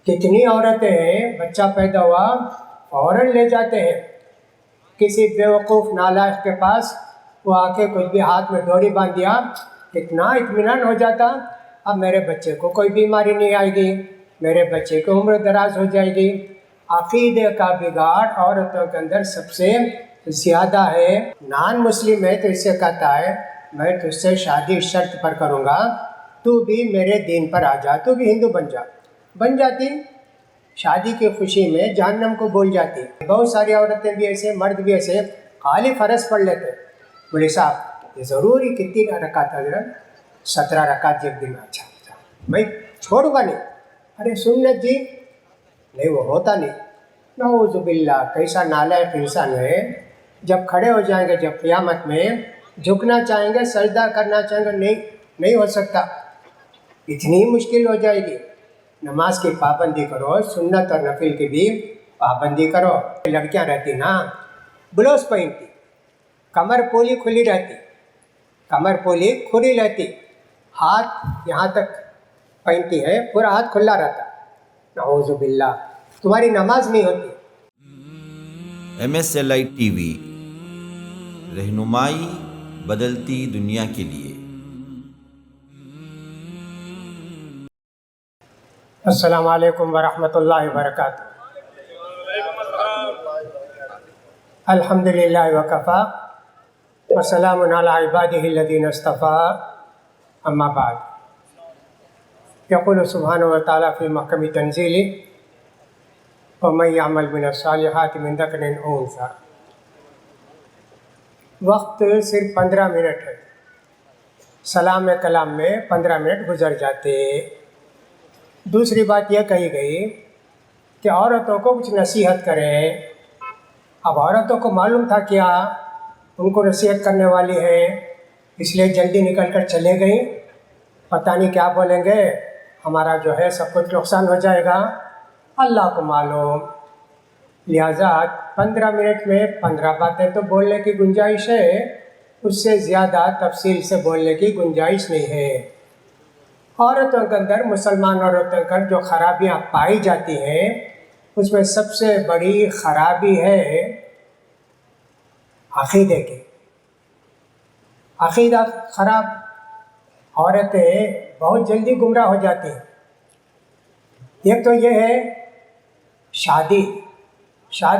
کتنی عورتیں ہیں بچہ پیدا ہوا فوراً لے جاتے ہیں کسی بیوقوف نالائق کے پاس، وہ آ کے کچھ بھی ہاتھ میں ڈوری باندھ دیا، کتنا اطمینان ہو جاتا، اب میرے بچے کو کوئی بیماری نہیں آئے گی، میرے بچے کی عمر دراز ہو جائے گی۔ عقیدے کا بگاڑ عورتوں کے اندر سب سے زیادہ ہے۔ نان مسلم ہے تو اس سے کہتا ہے میں تجھ سے شادی شرط پر کروں گا، تو بھی میرے دین پر آ جا، تو بھی ہندو بن جاتی، شادی کی خوشی میں جہنم کو بھول جاتی۔ بہت ساری عورتیں بھی ایسے، مرد بھی ایسے خالی فرض پڑھ لیتے، بولے صاحب یہ ضروری کتنی رکعت حضرت؟ 17 رکعت ایک دن میں۔ اچھا میں چھوڑوں گا نہیں، ارے سنت جی نہیں، وہ ہوتا نہیں۔ نعوذ باللہ، کیسا نالائق انسان ہے۔ جب کھڑے ہو جائیں گے، جب قیامت میں جھکنا چاہیں گے، سجدہ کرنا چاہیں گے، نہیں ہو سکتا، اتنی مشکل ہو جائے گی۔ نماز کی پابندی کرو، سنت اور نفل کی بھی پابندی کرو۔ لڑکیاں رہتی نا بلاؤز پہنتی، کمر پولی کھلی رہتی، ہاتھ یہاں تک پہنتی ہے، پورا ہاتھ کھلا رہتا، نعوذ باللہ، تمہاری نماز نہیں ہوتی۔ MSLI TV، رہنمائی بدلتی دنیا کے لیے۔ السلام علیکم ورحمۃ اللہ وبرکاتہ۔ الحمدللہ وکفیٰ وسلام علی عبادہ الذین اصطفیٰ، اما بعد۔ یقول سبحانہ وتعالیٰ فی محکم تنزیلہ ومن یعمل من الصالحات من ذکر او انثیٰ۔ وقت صرف 15 منٹ ہے، سلام کلام میں 15 منٹ گزر جاتے۔ دوسری بات یہ کہی گئی کہ عورتوں کو کچھ نصیحت کریں۔ اب عورتوں کو معلوم تھا کیا ان کو نصیحت کرنے والی ہے، اس لیے جلدی نکل کر چلے گئیں، پتہ نہیں کیا بولیں گے، ہمارا جو ہے سب کچھ نقصان ہو جائے گا، اللہ کو معلوم۔ لہٰذا 15 منٹ میں 15 باتیں تو بولنے کی گنجائش ہے، اس سے زیادہ تفصیل سے بولنے کی گنجائش نہیں ہے۔ عورتوں کے اندر، مسلمان عورتوں کے اندر جو خرابیاں پائی جاتی ہیں، اس میں سب سے بڑی خرابی ہے عقیدے کی۔ عقیدہ خراب، عورتیں بہت جلدی گمراہ ہو جاتی ہیں۔ ایک تو یہ ہے شادی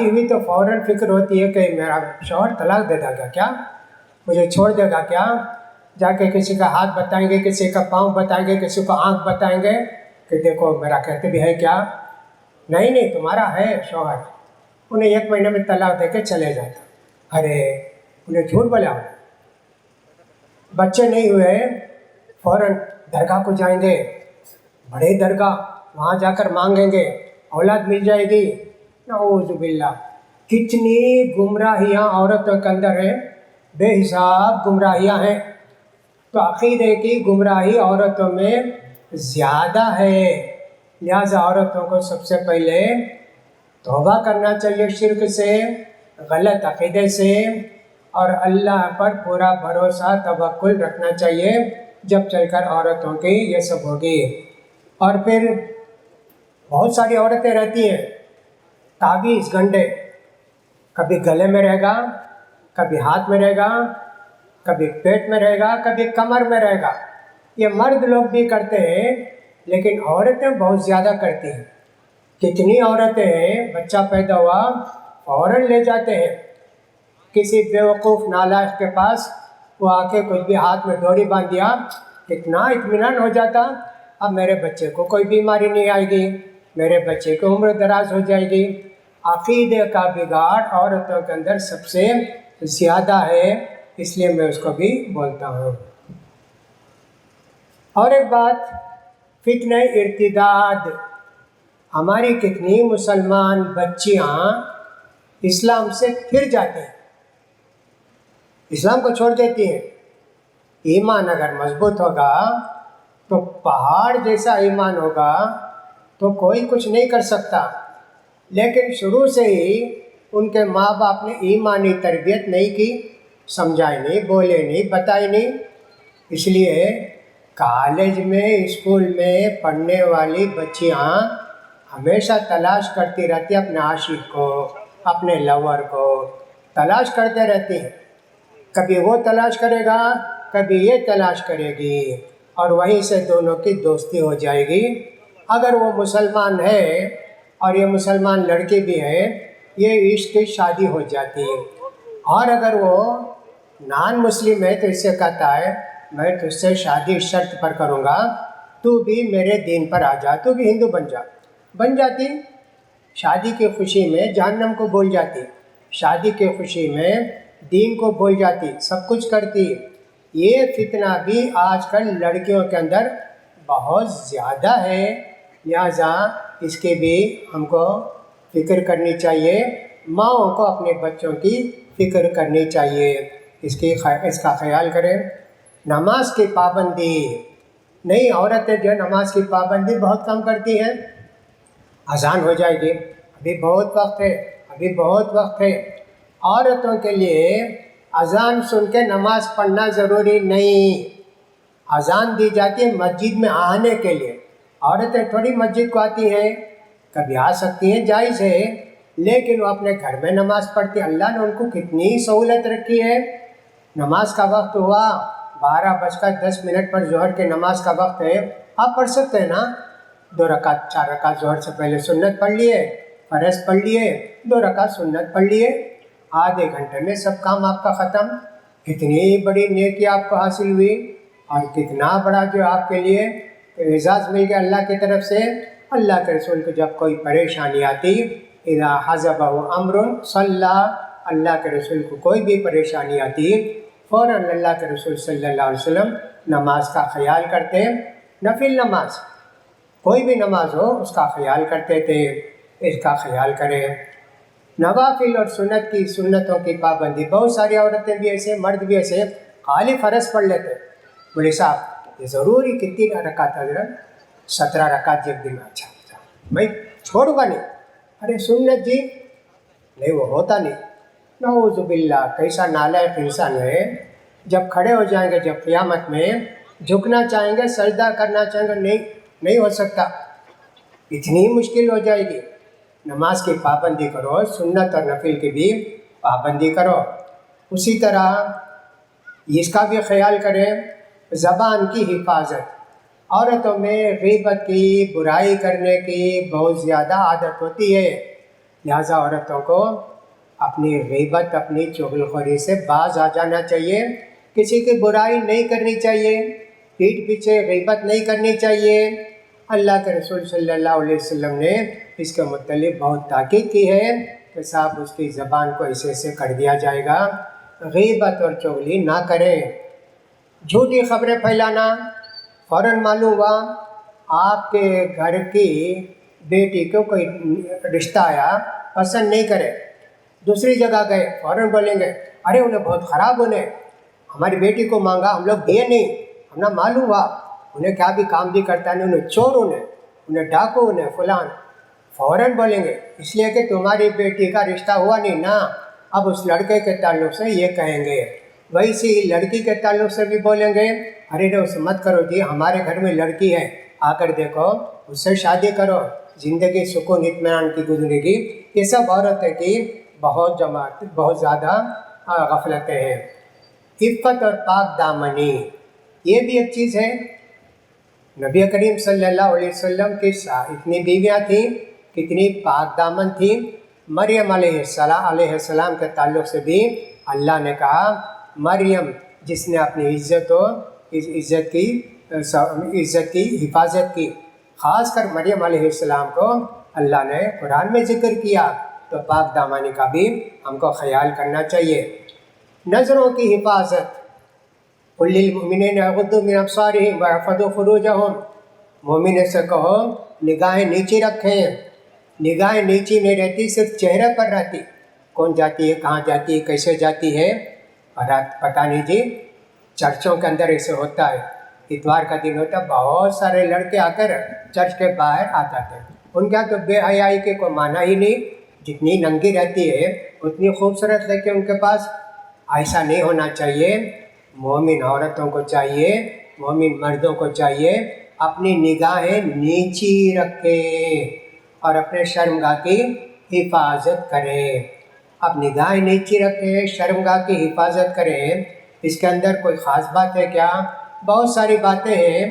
ہوئی تو فوراً فکر ہوتی ہے کہ میرا شوہر طلاق دے دے گا کیا، مجھے چھوڑ دے گا کیا، جا کے کسی کا ہاتھ بتائیں گے، کسی کا پاؤں بتائیں گے، کسی کو آنکھ بتائیں گے کہ دیکھو میرا کہتے بھی ہے کیا، نہیں تمہارا ہے شوہر، انہیں 1 مہینے میں طلاق دے کے چلے جاتا۔ ارے انہیں جھوٹ بولا، بچے نہیں ہوئے فوراً درگاہ کو جائیں گے، بڑے درگاہ، وہاں جا کر مانگیں گے، اولاد مل جائے گی، نعوذ باللہ۔ کتنی گمراہیاں عورتوں کے اندر ہیں، بے حساب گمراہیاں ہیں۔ تو عقیدے کی گمراہی عورتوں میں زیادہ ہے، لہٰذا عورتوں کو سب سے پہلے توبہ کرنا چاہیے شرک سے، غلط عقیدے سے، اور اللہ پر پورا بھروسہ توکل رکھنا چاہیے، جب چل کر عورتوں کی یہ سب ہوگی۔ اور پھر بہت ساری عورتیں رہتی ہیں تعویذ گنڈے، کبھی گلے میں رہے گا، کبھی ہاتھ میں رہے گا، کبھی پیٹ میں رہے گا، کبھی کمر میں رہے گا۔ یہ مرد لوگ بھی کرتے ہیں، لیکن عورتیں بہت زیادہ کرتی ہیں۔ کتنی عورتیں ہیں بچہ پیدا ہوا فوراً لے جاتے ہیں کسی بیوقوف نالائق کے پاس، وہ آ کے کچھ بھی ہاتھ میں ڈوری باندھ دیا، کتنا اطمینان ہو جاتا، اب میرے بچے کو کوئی بیماری نہیں آئے گی، میرے بچے کی عمر دراز ہو جائے گی۔ عقیدے کا بگاڑ عورتوں کے اندر سب سے زیادہ ہے، اس لیے میں اس کو بھی بولتا ہوں۔ اور ایک بات، فتنہ ارتداد، ہماری کتنی مسلمان بچیاں اسلام سے پھر جاتی ہیں، اسلام کو چھوڑ دیتی ہیں۔ ایمان اگر مضبوط ہوگا تو پہاڑ جیسا ایمان ہوگا تو کوئی کچھ نہیں کر سکتا، لیکن شروع سے ہی ان کے ماں باپ نے ایمانی تربیت نہیں کی، سمجھائی نہیں، بولے نہیں، بتائی نہیں، اس لیے کالج میں، اسکول میں پڑھنے والی بچیاں ہمیشہ تلاش کرتی رہتی ہے اپنے عاشق کو، اپنے لور کو تلاش کرتے رہتی ہیں. کبھی وہ تلاش کرے گا، کبھی یہ تلاش کرے گی، اور وہیں سے دونوں کی دوستی ہو جائے گی. اگر وہ مسلمان ہے اور یہ مسلمان لڑکی بھی ہے، یہ عشق کی شادی ہو جاتی ہے. اور اگر وہ نان مسلم ہے تو اس سے کہتا ہے میں تجھ سے شادی اس شرط پر کروں گا، تو بھی میرے دین پر آ جا، تو بھی ہندو بن جاتی. شادی کی خوشی میں جہنم کو بھول جاتی، شادی کی خوشی میں دین کو بھول جاتی، سب کچھ کرتی. یہ فتنہ بھی آج کل لڑکیوں کے اندر بہت زیادہ ہے، لہٰذا اس کی بھی ہم کو فکر کرنی چاہیے. ماؤں کو اپنے بچوں کی فکر کرنی چاہیے، اس کا خیال کریں. نماز کی پابندی نہیں، عورتیں جو نماز کی پابندی بہت کم کرتی ہیں. اذان ہو جائے گی، ابھی بہت وقت ہے. عورتوں کے لیے اذان سن کے نماز پڑھنا ضروری نہیں. اذان دی جاتی ہے مسجد میں آنے کے لیے. عورتیں تھوڑی مسجد کو آتی ہیں، کبھی آ سکتی ہیں، جائز ہے، لیکن وہ اپنے گھر میں نماز پڑھتی. اللہ نے ان کو کتنی سہولت رکھی ہے. نماز کا وقت ہوا 12:10 پر ظہر کے نماز کا وقت ہے، آپ پڑھ سکتے ہیں نا. 2 رکعت 4 رکعت ظہر سے پہلے سنت پڑھ لیے، فرض پڑھ لیے، 2 رکعت سنت پڑھ لیے، آدھے گھنٹے میں سب کام آپ کا ختم. کتنی بڑی نیکی آپ کو حاصل ہوئی، اور کتنا بڑا جو آپ کے لیے اعزاز مل گیا اللہ کی طرف سے. اللہ کے رسول کو جب کوئی پریشانی آتی، اذا حزبہ امر صلی، اللہ کے رسول کو کوئی بھی پریشانی آتی فوراً اللہ کے رسول صلی اللہ علیہ وسلم نماز کا خیال کرتے. نفل نماز کوئی بھی نماز ہو اس کا خیال کرتے تھے. اس کا خیال کریں. نوافل اور سنتوں کی پابندی، بہت ساری عورتیں بھی ایسے، مرد بھی ایسے خالی فرض پڑھ لیتے. بولے صاحب یہ ضروری کتنی رکعت حضرت؟ 17 رکعت ایک دن. اچھا میں چھوڑوں گا نہیں. ارے سنت جی نہیں، وہ ہوتا نہیں. نعوذ باللہ، کیسا نالائق انسان ہے. جب کھڑے ہو جائیں گے، جب قیامت میں جھکنا چاہیں گے، سجدہ کرنا چاہیں گے، نہیں ہو سکتا، اتنی مشکل ہو جائے گی. نماز کی پابندی کرو، سنت اور نفل کی بھی پابندی کرو. اسی طرح اس کا بھی خیال کریں. زبان کی حفاظت. عورتوں میں غیبت کی، برائی کرنے کی بہت زیادہ عادت ہوتی ہے، لہٰذا عورتوں کو اپنی غیبت، اپنی چغلخوری سے باز آ جانا چاہیے. کسی کی برائی نہیں کرنی چاہیے، پیٹھ پیچھے غیبت نہیں کرنی چاہیے. اللہ کے رسول صلی اللہ علیہ وسلم نے اس کے متعلق بہت تاکید کی ہے کہ صاحب اس کی زبان کو ایسے کر دیا جائے گا. غیبت اور چغلی نہ کریں. جھوٹی خبریں پھیلانا. فوراً معلوم ہوا آپ کے گھر کی بیٹی کو کوئی رشتہ آیا، پسند نہیں کرے، دوسری جگہ گئے، فوراً بولیں گے ارے انہیں بہت خراب، انہیں ہماری بیٹی کو مانگا، ہم لوگ دیے نہیں، ہمیں معلوم ہوا انہیں کیا بھی کام بھی کرتا نہیں، انہیں چور، انہیں ڈاکو، انہیں فلان. فوراً بولیں گے اس لیے کہ تمہاری بیٹی کا رشتہ ہوا نہیں نا. اب اس لڑکے کے تعلق سے یہ کہیں گے. ویسی لڑکی کے تعلق سے بھی بولیں گے ارے اس مت کرو جی، ہمارے گھر میں لڑکی ہے، آ کر دیکھو، اس سے شادی کرو، زندگی سکون اطمینان کی گزرے گی. یہ سب عورتیں کی بہت زیادہ غفلتیں ہیں. عفت اور پاک دامنی، یہ بھی ایک چیز ہے. نبی کریم صلی اللہ علیہ وسلم کی اتنی بیویاں تھیں، کتنی پاک دامن تھیں. مریم علیہ السلام کے تعلق سے بھی اللہ نے کہا مریم جس نے اپنی عزت کی حفاظت کی. خاص کر مریم علیہ السلام کو اللہ نے قرآن میں ذکر کیا، تو پاک دامانی کا بھی ہم کو خیال کرنا چاہیے. نظروں کی حفاظت. قل للمؤمنین یغضوا من ابصارہم ویحفظوا فروجہم. مومن سے کہو نگاہیں نیچی رکھیں. نگاہیں نیچی نہیں رہتی، صرف چہرے پر رہتی. کون جاتی ہے، کہاں جاتی ہے، کیسے جاتی ہے پتہ نہیں جی. چرچوں کے اندر ایسے ہوتا ہے. اتوار کا دن ہوتا ہے، بہت سارے لڑکے آ کر چرچ کے باہر آ جاتے ہیں. ان کا تو بے حیائی کے کوئی معنی ہی نہیں. جتنی ننگی رہتی ہے اتنی خوبصورت لیکن ان کے پاس. ایسا نہیں ہونا چاہیے. مومن عورتوں کو چاہیے، مومن مردوں کو چاہیے اپنی نگاہیں نیچی رکھے. اور اپنے شرمگاہ کی حفاظت کریں. اب نگاہیں نیچی رکھیں، شرمگاہ کی حفاظت کریں. اس کے اندر کوئی خاص بات ہے کیا؟ بہت ساری باتیں ہیں.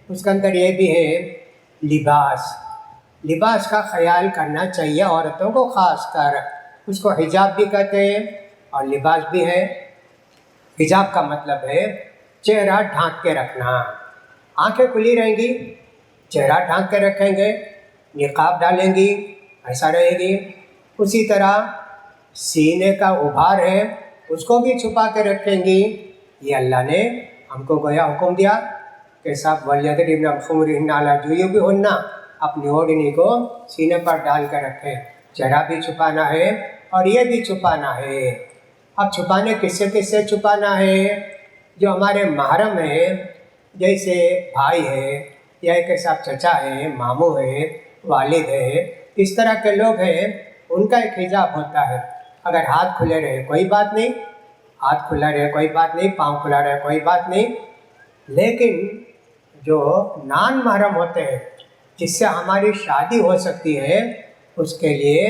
اس کے اندر یہ بھی ہے لباس کا خیال کرنا چاہیے عورتوں کو، خاص کر اس کو حجاب بھی کہتے ہیں اور لباس بھی ہے. حجاب کا مطلب ہے چہرہ ڈھانک کے رکھنا. آنکھیں کھلی رہیں گی، چہرہ ڈھانک کے رکھیں گے، نقاب ڈالیں گی، ایسا رہے گی. اسی طرح سینے کا ابھار ہے اس کو بھی چھپا کے رکھیں گی. یہ اللہ نے ہم کو گویا حکم دیا کہ سب وَلْيَضْرِبْنَ بِخُمُرِهِنَّ عَلَىٰ جُيُوبِهِنَّ، اپنی اوڑھنی کو سینے پر ڈال کر رکھیں. چہرہ بھی چھپانا ہے اور یہ بھی چھپانا ہے. اب چھپانے کس سے چھپانا ہے؟ جو ہمارے محرم ہیں، جیسے بھائی ہے یا ایک ایسا چچا ہے، ماموں ہے، والد ہے، اس طرح کے لوگ ہیں، ان کا ایک حجاب ہوتا ہے. اگر ہاتھ کھلے رہے کوئی بات نہیں، ہاتھ کھلا رہے کوئی بات نہیں، پاؤں کھلا رہے کوئی بات نہیں. لیکن جو نان محرم ہوتے ہیں جس سے ہماری شادی ہو سکتی ہے، اس کے لیے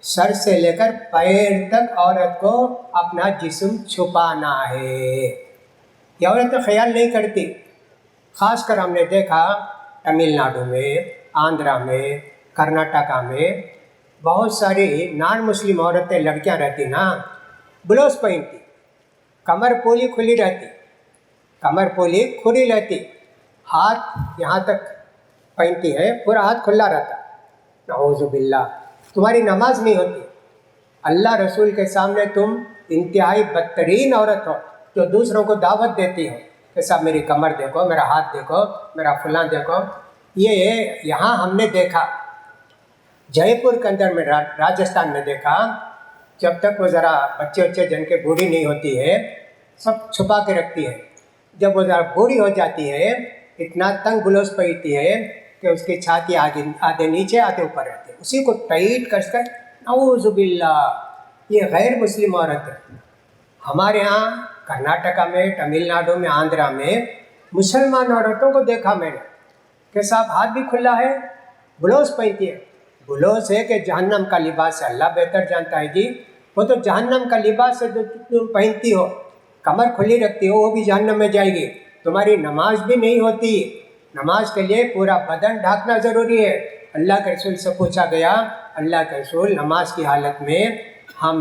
سر سے لے کر پیر تک عورت کو اپنا جسم چھپانا ہے. یہ عورتیں خیال نہیں کرتی. خاص کر ہم نے دیکھا تمل ناڈو میں، آندھرا میں، کرناٹکا میں بہت ساری نان مسلم عورتیں، لڑکیاں رہتی نا، بلوز پہنتی، کمر پولی کھلی رہتی، کمر پولی کھلی رہتی، ہاتھ یہاں تک پہنتی ہے، پورا ہاتھ کھلا رہتا. نعوذ باللہ. تمہاری نماز نہیں ہوتی. اللہ رسول کے سامنے تم انتہائی بدترین عورت ہو جو دوسروں کو دعوت دیتی ہو کہ صاحب میری کمر دیکھو، میرا ہاتھ دیکھو، میرا فلاں دیکھو. یہ یہاں ہم نے دیکھا جے پور کے اندر میں، راجستھان میں دیکھا، جب تک وہ ذرا بچے جن کے بوڑھی نہیں ہوتی ہے سب چھپا کے رکھتی ہے. جب وہ ذرا بوڑھی ہو جاتی ہے اتنا تنگ بلوز پہنتی ہے کہ اس کی چھاتی آدھے نیچے آدھے اوپر رہتی ہے، اسی کو ٹائٹ کر کے. نعوذ باللہ. یہ غیر مسلم عورت ہے. ہمارے ہاں کرناٹکا میں، تمل ناڈو میں، آندھرا میں مسلمان عورتوں کو دیکھا میں نے کہ صاحب ہاتھ بھی کھلا ہے، بلوز پہنتی ہے. بلوز ہے کہ جہنم کا لباس ہے، اللہ بہتر جانتا ہے جی. وہ تو جہنم کا لباس ہے جو تم پہنتی ہو، کمر کھلی رکھتی ہو، وہ بھی جہنم میں جائے گی. تمہاری نماز بھی نہیں ہوتی. نماز کے لیے پورا بدن ڈھانکنا ضروری ہے. اللہ کے رسول سے پوچھا گیا، اللہ کے رسول نماز کی حالت میں ہم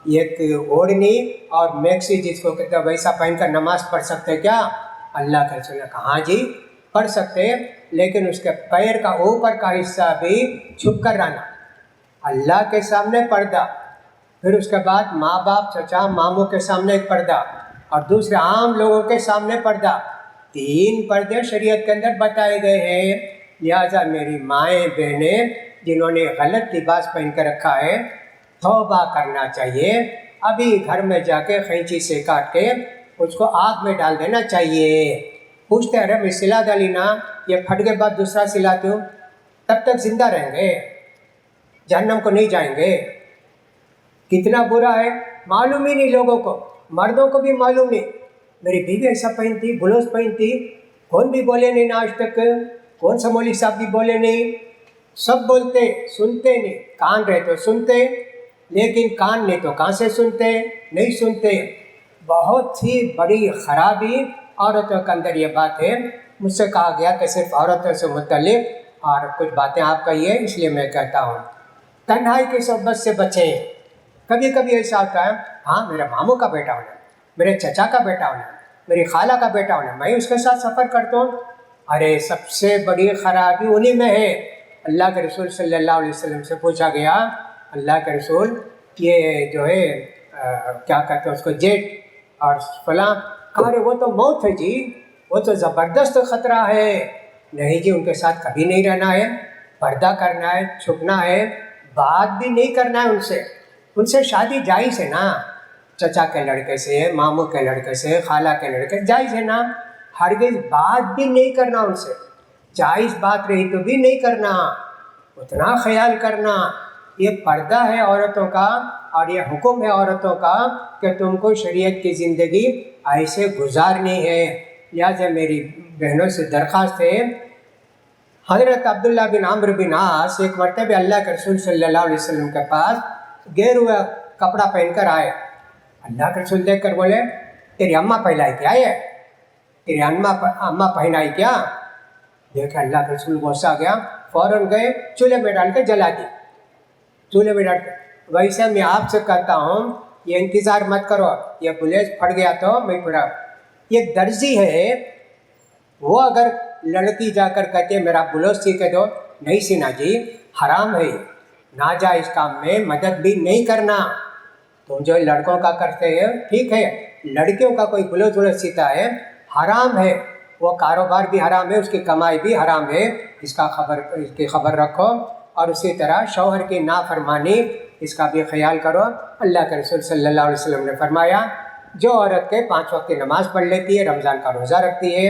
ایک اوڑھنی اور میکسی جس کو کہتے ہیں ویسا پہن کر نماز پڑھ سکتے کیا؟ اللہ کے رسول نے کہا ہاں جی پڑھ سکتے، لیکن اس کے پیر کا اوپر کا حصہ بھی چھپ کر رہنا. اللہ کے سامنے پردہ، پھر اس کے بعد ماں باپ، چچا، ماموں کے سامنے ایک پردہ، اور دوسرے عام لوگوں کے سامنے پردہ. 3 پردے شریعت کے اندر بتائے گئے ہیں. لہٰذا میری مائیں بہنیں جنہوں نے غلط لباس پہن کے رکھا ہے، توبہ کرنا چاہیے. ابھی گھر میں جا کے قینچی سے کاٹ کے اس کو آگ میں ڈال دینا چاہیے. پوچھتے ارے میں سلا ڈالی نا، یہ پھٹ کے بعد دوسرا سلاتی ہوں، تب تک زندہ رہیں گے، جہنم کو نہیں جائیں گے. کتنا برا ہے، معلوم ہی نہیں لوگوں کو، مردوں کو بھی معلوم نہیں. میری بیوی ایسا پہنتی، بلوز پہنتی، کون بھی بولے نہیں نا آج تک، کون سا مولوی صاحب بھی بولے نہیں. سب بولتے، سنتے نہیں. کان رہے تو سنتے، لیکن کان نہیں تو کہاں سے سنتے؟ نہیں سنتے. بہت ہی بڑی خرابی عورتوں کے اندر یہ بات ہے. مجھ سے کہا گیا کہ صرف عورتوں سے متعلق اور کچھ باتیں آپ کہیے، اس لیے میں کہتا ہوں تنہائی کی صحبت سے بچیں. کبھی کبھی ایسا ہوتا ہے، ہاں میرے ماموں کا بیٹا ہونا، میرے چچا کا بیٹا ہونا، میری خالہ کا بیٹا ہونا، میں اس کے ساتھ سفر کرتا ہوں. ارے سب سے بڑی خرابی انہی میں ہے. اللہ کے رسول صلی اللہ علیہ وسلم سے پوچھا گیا، اللہ کے رسول یہ جو ہے کیا کہتے ہیں اس کو، جیٹ اور فلاں، کہا رہے وہ تو موت ہے جی، وہ تو زبردست خطرہ ہے. نہیں جی، ان کے ساتھ کبھی نہیں رہنا ہے، پردہ کرنا ہے، چھپنا ہے، بات بھی نہیں کرنا ہے ان سے شادی جائز ہے نا. چچا کے لڑکے سے، ماموں کے لڑکے سے، خالہ کے لڑکے سے جائز ہے نا. ہرگز بات بھی نہیں کرنا ان سے، جائز بات رہی تو بھی نہیں کرنا. اتنا خیال کرنا. یہ پردہ ہے عورتوں کا اور یہ حکم ہے عورتوں کا کہ تم کو شریعت کی زندگی ایسے گزارنی ہے. لہٰذا میری بہنوں سے درخواست ہے، حضرت عبداللہ بن عمرو بن عاص ایک مرتبہ اللہ کے رسول صلی اللہ علیہ وسلم کے پاس گیر ہوا کپڑا پہن کر آئے. اللہ کے رسول دیکھ کر بولے تیری اماں پہنائی کیا ہے؟ تیری اماں پہنائی کیا؟ دیکھے اللہ کے رسول غصہ گیا، فوراً گئے چولہے میں ڈال کے جلا دی. چولہے میں ڈال کے ویسے میں آپ سے کہتا ہوں یہ انتظار مت کرو، یہ بلیز پھٹ گیا تو میں پڑا. یہ درزی ہے، وہ اگر لڑکی جا کر کہتے میرا بلوز سی کے دو، نہیں سینا جی، حرام ہے. ناجائز کام میں مدد بھی نہیں کرنا. تم جو لڑکوں کا کرتے ہیں ٹھیک ہے، لڑکیوں کا کوئی بلوز ولوز سیتا ہے حرام ہے، وہ کاروبار بھی حرام ہے، اس کی کمائی بھی حرام ہے. اس کی خبر رکھو. اور اسی طرح شوہر کی نافرمانی اس کا بھی خیال کرو. اللہ کے رسول صلی اللہ علیہ وسلم نے فرمایا جو عورت کے 5 وقت کی نماز پڑھ لیتی ہے، رمضان کا روزہ رکھتی ہے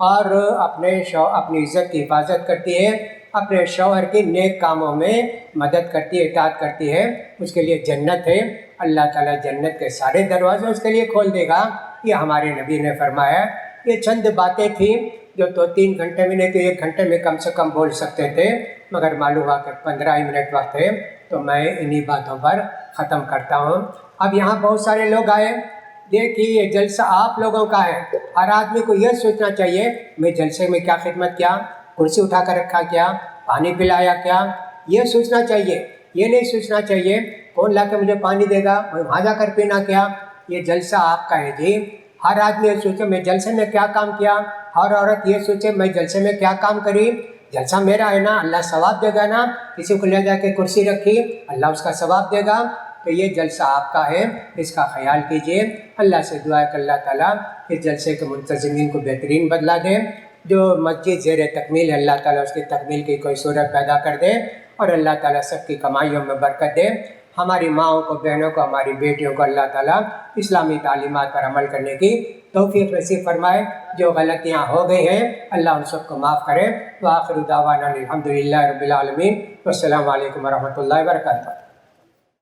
اور اپنی عزت کی حفاظت کرتی ہے، اپنے شوہر کی نیک کاموں میں مدد کرتی ہے، اطاعت کرتی ہے، اس کے لیے جنت ہے. اللہ تعالیٰ جنت کے سارے دروازے اس کے لیے کھول دے گا. یہ ہمارے نبی نے فرمایا. یہ چند باتیں تھیں جو 2-3 گھنٹے میں نہیں تو 1 گھنٹے میں کم سے کم بول سکتے تھے، مگر معلوم ہوا کہ 15 ہی منٹ وقت ہے تو میں انہی باتوں پر ختم کرتا ہوں. اب یہاں بہت سارے لوگ آئے. دیکھیے یہ جلسہ آپ لوگوں کا ہے. ہر آدمی کو یہ سوچنا چاہیے میں جلسے میں کیا خدمت کیا، کرسی اٹھا کر رکھا کیا، پانی پلایا کیا، یہ سوچنا چاہیے. یہ نہیں سوچنا چاہیے کون لا کے مجھے پانی دے گا، میں وہاں جا کر پینا کیا. یہ جلسہ آپ کا ہے جی. ہر آدمی یہ سوچے میں جلسے میں کیا کام کیا، ہر عورت یہ سوچے میں جلسے میں کیا کام کری. جلسہ میرا ہے نا، اللہ ثواب دے گا نا. کسی کو لے جا کے کرسی رکھی، اللہ اس کا ثواب دے گا. تو یہ جلسہ آپ کا ہے، اس کا خیال کیجیے. اللہ سے دعا ہے کہ اللہ تعالیٰ اس جلسے کے منتظمین کو بہترین بدلہ دے. جو مسجد زیر تکمیل ہے اللہ تعالیٰ اس کی تکمیل کی کوئی صورت پیدا کر دے اور اللہ تعالیٰ سب کی کمائیوں میں برکت دے. ہماری ماؤں کو، بہنوں کو، ہماری بیٹیوں کو اللہ تعالیٰ اسلامی تعلیمات پر عمل کرنے کی توفیق نصیب فرمائے. جو غلطیاں ہو گئی ہیں اللہ ان سب کو معاف کرے. وآخر دعوانا الحمدللہ رب العالمین. والسلام علیکم ورحمۃ اللہ وبرکاتہ.